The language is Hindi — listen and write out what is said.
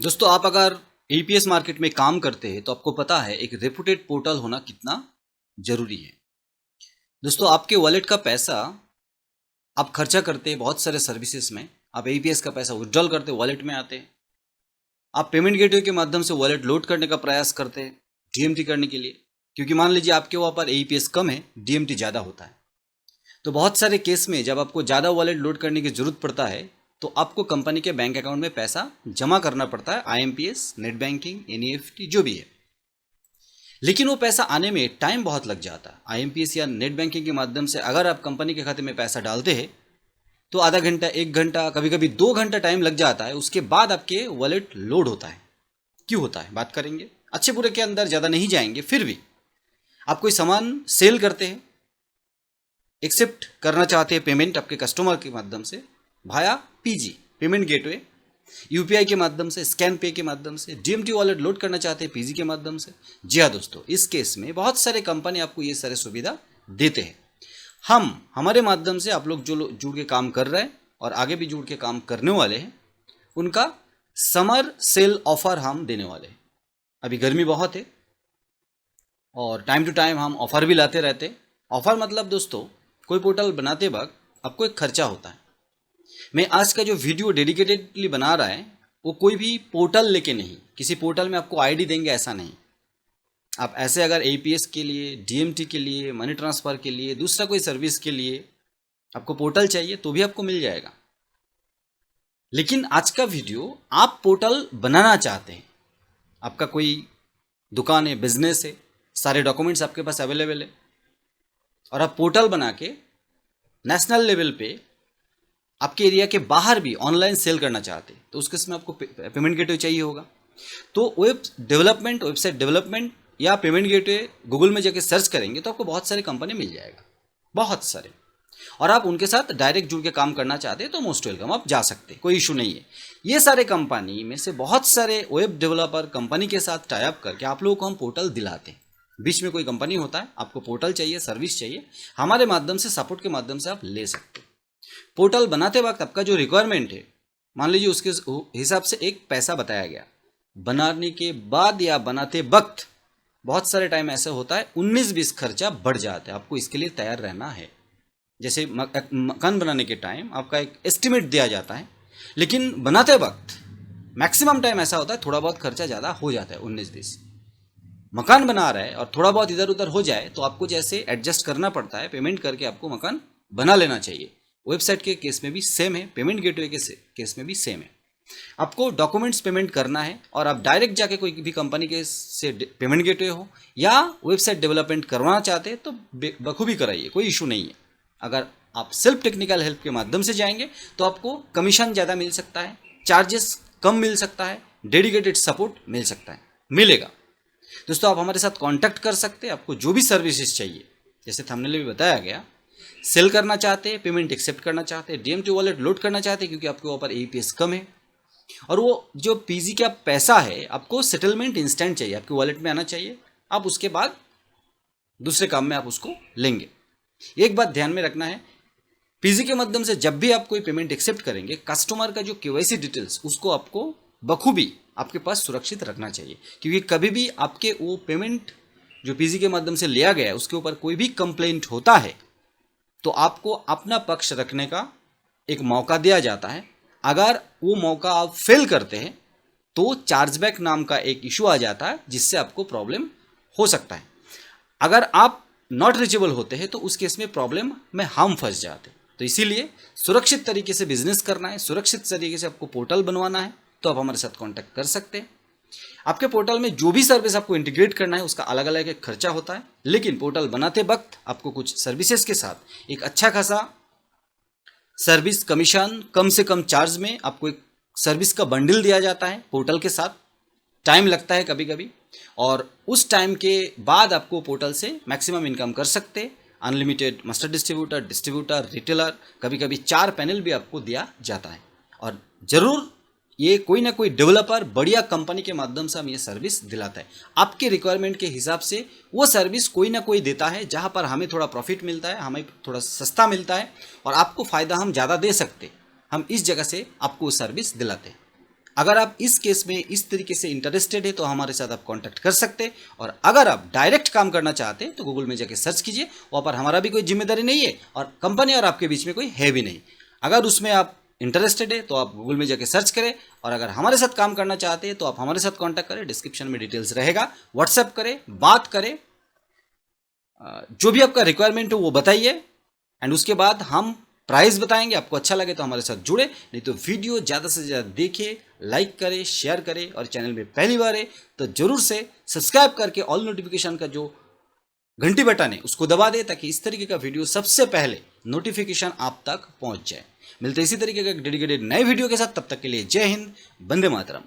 दोस्तों, आप अगर एपीएस मार्केट में काम करते हैं तो आपको पता है एक रेपुटेड पोर्टल होना कितना जरूरी है। दोस्तों, आपके वॉलेट का पैसा आप खर्चा करते हैं बहुत सारे सर्विसेज में। आप एपीएस का पैसा विड्रॉल करते वॉलेट में आते हैं। आप पेमेंट गेटवे के माध्यम से वॉलेट लोड करने का प्रयास करते हैं डीएमटी करने के लिए, क्योंकि मान लीजिए आपके वहाँ पर एपीएस कम है, डीएमटी ज़्यादा होता है। तो बहुत सारे केस में जब आपको ज़्यादा वॉलेट लोड करने की जरूरत पड़ता है तो आपको कंपनी के बैंक अकाउंट में पैसा जमा करना पड़ता है, आईएमपीएस, नेट बैंकिंग, एनईएफटी जो भी है। लेकिन वो पैसा आने में टाइम बहुत लग जाता है। आईएमपीएस या नेट बैंकिंग के माध्यम से अगर आप कंपनी के खाते में पैसा डालते हैं तो आधा घंटा, 1 घंटा, कभी कभी 2 घंटा टाइम लग जाता है। उसके बाद आपके वॉलेट लोड होता है। क्यों होता है बात करेंगे, अच्छे बुरे के अंदर ज़्यादा नहीं जाएंगे। फिर भी आप कोई सामान सेल करते हैं, एक्सेप्ट करना चाहते हैं पेमेंट आपके कस्टमर के माध्यम से भाया पीजी पेमेंट गेटवे, यूपीआई के माध्यम से, स्कैन पे के माध्यम से, डीएमटी वॉलेट लोड करना चाहते हैं पीजी के माध्यम से। जी हाँ दोस्तों, इस केस में बहुत सारे कंपनी आपको ये सारे सुविधा देते हैं। हमारे माध्यम से आप लोग जो जुड़ के काम कर रहे हैं और आगे भी जुड़ के काम करने वाले हैं, उनका समर सेल ऑफर हम देने वाले हैं। अभी गर्मी बहुत है और टाइम टू टाइम हम ऑफर भी लाते रहते हैं। ऑफर मतलब दोस्तों, कोई पोर्टल बनाते वक्त आपको एक खर्चा होता है। मैं आज का जो वीडियो डेडिकेटेडली बना रहा है वो कोई भी पोर्टल लेके नहीं, किसी पोर्टल में आपको आईडी देंगे ऐसा नहीं। आप ऐसे अगर एपीएस के लिए, डीएमटी के लिए, मनी ट्रांसफ़र के लिए, दूसरा कोई सर्विस के लिए आपको पोर्टल चाहिए तो भी आपको मिल जाएगा। लेकिन आज का वीडियो आप पोर्टल बनाना चाहते हैं, आपका कोई दुकान है, बिजनेस है, सारे डॉक्यूमेंट्स आपके पास अवेलेबल है और आप पोर्टल बना के नेशनल लेवल पे आपके एरिया के बाहर भी ऑनलाइन सेल करना चाहते हैं तो उसके इसमें आपको पेमेंट गेटवे चाहिए होगा। तो वेबसाइट डेवलपमेंट या पेमेंट गेटवे गूगल में जाके सर्च करेंगे तो आपको बहुत सारे कंपनी मिल जाएगा, बहुत सारे। और आप उनके साथ डायरेक्ट जुड़ के काम करना चाहते हैं तो मोस्ट वेलकम, आप जा सकते हैं, कोई इशू नहीं है। ये सारे कंपनी में से बहुत सारे वेब डेवलपर कंपनी के साथ टाई अप करके आप लोगों को हम पोर्टल दिलाते हैं। बीच में कोई कंपनी होता है, आपको पोर्टल चाहिए, सर्विस चाहिए, हमारे माध्यम से, सपोर्ट के माध्यम से आप ले सकते हैं। पोर्टल बनाते वक्त आपका जो रिक्वायरमेंट है, मान लीजिए उसके हिसाब से एक पैसा बताया गया। बनाने के बाद या बनाते वक्त बहुत सारे टाइम ऐसा होता है 19-20 खर्चा बढ़ जाता है। आपको इसके लिए तैयार रहना है। जैसे मकान बनाने के टाइम आपका एक एस्टिमेट दिया जाता है, लेकिन बनाते वक्त मैक्सिमम टाइम ऐसा होता है थोड़ा बहुत खर्चा ज़्यादा हो जाता है। 19-20 मकान बना रहा है और थोड़ा बहुत इधर उधर हो जाए तो आपको जैसे एडजस्ट करना पड़ता है, पेमेंट करके आपको मकान बना लेना चाहिए। वेबसाइट के केस में भी सेम है, पेमेंट गेटवे के केस में भी सेम है। आपको डॉक्यूमेंट्स पेमेंट करना है और आप डायरेक्ट जाके कोई भी कंपनी के से पेमेंट गेटवे हो या वेबसाइट डेवलपमेंट करवाना चाहते हैं तो बखूबी कराइए, कोई इशू नहीं है। अगर आप सेल्फ टेक्निकल हेल्प के माध्यम से जाएंगे तो आपको कमीशन ज़्यादा मिल सकता है, चार्जेस कम मिल सकता है, डेडिकेटेड सपोर्ट मिल सकता है, मिलेगा। दोस्तों, आप हमारे साथ कांटेक्ट कर सकते हैं। आपको जो भी सर्विसेज चाहिए, जैसे थंबनेल में बताया गया, सेल करना चाहते हैं, पेमेंट एक्सेप्ट करना चाहते हैं, डीएमटी वॉलेट लोड करना चाहते हैं क्योंकि आपके ऊपर एपीएस कम है, और वो जो पीजी का पैसा है आपको सेटलमेंट इंस्टेंट चाहिए, आपके वॉलेट में आना चाहिए। आप उसके बाद दूसरे काम में आप उसको लेंगे। एक बात ध्यान में रखना है, पीजी के माध्यम से जब भी आप कोई पेमेंट एक्सेप्ट करेंगे, कस्टमर का जो केवाईसी डिटेल्स उसको आपको बखूबी आपके पास सुरक्षित रखना चाहिए, क्योंकि कभी भी आपके वो पेमेंट जो पीजी के माध्यम से लिया गया है उसके ऊपर कोई भी कंप्लेंट होता है तो आपको अपना पक्ष रखने का एक मौका दिया जाता है। अगर वो मौका आप फेल करते हैं तो चार्जबैक नाम का एक इशू आ जाता है जिससे आपको प्रॉब्लम हो सकता है। अगर आप नॉट रीचेबल होते हैं तो उस केस में प्रॉब्लम में हम फंस जाते हैं। तो इसीलिए सुरक्षित तरीके से बिजनेस करना है, सुरक्षित तरीके से आपको पोर्टल बनवाना है तो आप हमारे साथ कॉन्टैक्ट कर सकते हैं। आपके पोर्टल में जो भी सर्विस आपको इंटीग्रेट करना है उसका अलग अलग एक खर्चा होता है, लेकिन पोर्टल बनाते वक्त आपको कुछ सर्विसेज के साथ एक अच्छा खासा सर्विस कमीशन, कम से कम चार्ज में आपको एक सर्विस का बंडल दिया जाता है पोर्टल के साथ। टाइम लगता है कभी कभी, और उस टाइम के बाद आपको पोर्टल से मैक्सिमम इनकम कर सकते हैं। अनलिमिटेड मास्टर डिस्ट्रीब्यूटर, रिटेलर, कभी कभी 4 पैनल भी आपको दिया जाता है। और ज़रूर ये कोई ना कोई डेवलपर बढ़िया कंपनी के माध्यम से हम ये सर्विस दिलाता है। आपके रिक्वायरमेंट के हिसाब से वो सर्विस कोई ना कोई देता है, जहाँ पर हमें थोड़ा प्रॉफिट मिलता है, हमें थोड़ा सस्ता मिलता है और आपको फ़ायदा हम ज़्यादा दे सकते। हम इस जगह से आपको सर्विस दिलाते हैं। अगर आप इस केस में इस तरीके से इंटरेस्टेड है तो हमारे साथ आप कांटेक्ट कर सकते हैं। और अगर आप डायरेक्ट काम करना चाहते हैं तो गूगल में जाके सर्च कीजिए, वहाँ पर हमारा भी कोई जिम्मेदारी नहीं है और कंपनी और आपके बीच में कोई है भी नहीं। अगर उसमें आप इंटरेस्टेड है तो आप गूगल में जाके सर्च करें, और अगर हमारे साथ काम करना चाहते हैं तो आप हमारे साथ कांटेक्ट करें, डिस्क्रिप्शन में डिटेल्स रहेगा, व्हाट्सएप करें, बात करें, जो भी आपका रिक्वायरमेंट हो वो बताइए, एंड उसके बाद हम प्राइस बताएंगे। आपको अच्छा लगे तो हमारे साथ जुड़े, नहीं तो वीडियो ज़्यादा से ज़्यादा देखिए, लाइक करें, शेयर करें, और चैनल में पहली बार है तो जरूर से सब्सक्राइब करके ऑल नोटिफिकेशन का जो घंटी बटन है उसको दबा दे, ताकि इस तरीके का वीडियो सबसे पहले नोटिफिकेशन आप तक पहुंच जाए। मिलते इसी तरीके का डेडिकेटेड नए वीडियो के साथ, तब तक के लिए जय हिंद, वंदे मातरम।